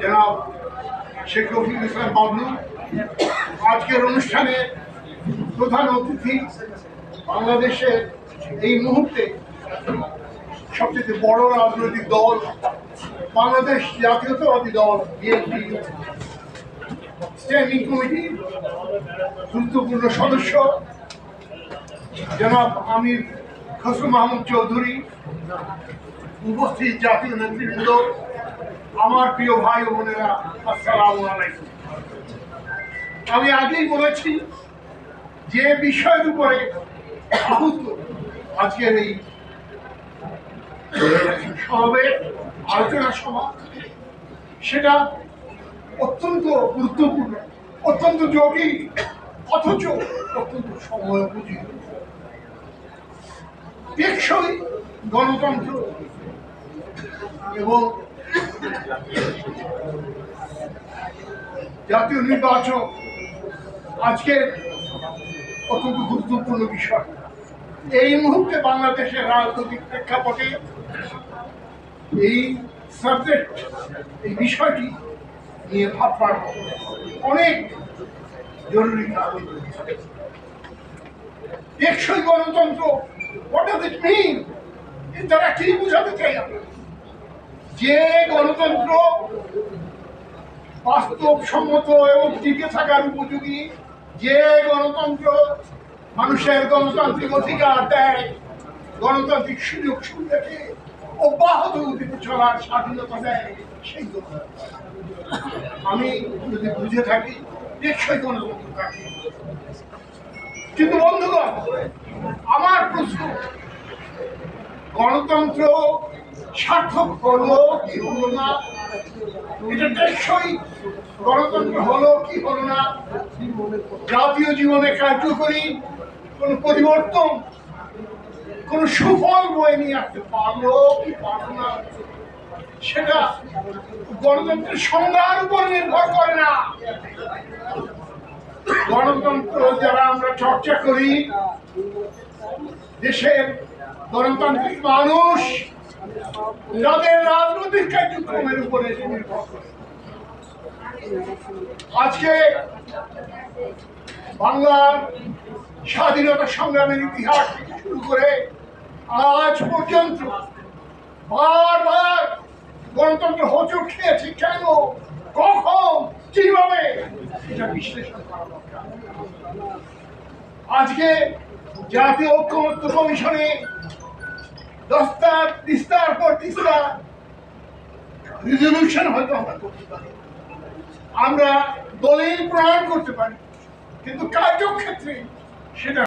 জনাব শেখ রফিকুল ইসলাম বাবলু, আজকের অনুষ্ঠানে প্রধান অতিথি, বাংলাদেশের এই মুহূর্তে সবচেয়ে বড় রাজনৈতিক দল বাংলাদেশ জাতীয়তাবাদী দল বিএনপি স্ট্যান্ডিং কমিটির গুরুত্বপূর্ণ সদস্য জনাব আমির খসরু মাহমুদ চৌধুরী, উপস্থিত জাতীয় নেতৃবৃন্দ, আমার প্রিয় ভাই ও বোনেরা, আসসালামু আলাইকুম। আমি আগেই বলেছি যে বিষয়ের উপরে আহত আজকের এই সমাবেশ, আলোচনা সভা, সেটা অত্যন্ত গুরুত্বপূর্ণ, অত্যন্ত জটিল, অথচ অত্যন্ত সময়োপযোগী। টেকসই গণতন্ত্র এবং জাতীয় নির্বাচন আজকের অত্যন্ত গুরুত্বপূর্ণ বিষয়। এই মুহূর্তে বাংলাদেশের রাজনৈতিক প্রেক্ষাপটে এই সাবজেক্ট, এই বিষয়টি নিয়ে ভাববার অনেক জরুরি। টেকসই গণতন্ত্র, what does it mean? তারা কি বোঝাতে চাই আমরা? যে গণতন্ত্র বাস্তবসম্মত এবং টিকে থাকার উপযোগী, যে গণতন্ত্র মানুষের গণতান্ত্রিক অধিকার দেয়, গণতান্ত্রিক সুযোগ সুবিধাকে অব্যাহত গতিতে চলার স্বাধীনতা দেয়, সেই গণতন্ত্র। আমি যদি বুঝে থাকি টেকসই গণতন্ত্র থাকি। কিন্তু বন্ধুগণ, আমার প্রশ্ন, গণতন্ত্র সার্থক হলো কি হলো না? এটা টেকসই গণতন্ত্র হলো কি হলো না? জাতীয় জীবনে কার্যকরী কোন পরিবর্তন, কোন সুফল বয়ে নিয়ে আসতে পারলো কি পারলো না, সেটা গণতন্ত্রের সংজ্ঞার উপর নির্ভর করে না। গণতন্ত্র যারা আমরা চর্চা করি, দেশের গণতান্ত্রিক মানুষ তাদের রাজনৈতিক কার্যক্রমের উপরে নির্ভর করে। আজকে বাংলার স্বাধীনতা সংগ্রামের ইতিহাস থেকে শুরু করে আজ পর্যন্ত বারবার গণতন্ত্র হোঁচট খেয়েছে। কেন, কখন, কিভাবে, এটা বিশ্লেষণ করা দরকার। আজকে জাতীয় ঐক্যমত্য কমিশনে তিস্তার পর তিস্তা রেজলিউশন হয়তো আমরা করতে পারি, আমরা দলিল প্রণয়ন করতে পারি, কিন্তু কার্যক্ষেত্রে সেটা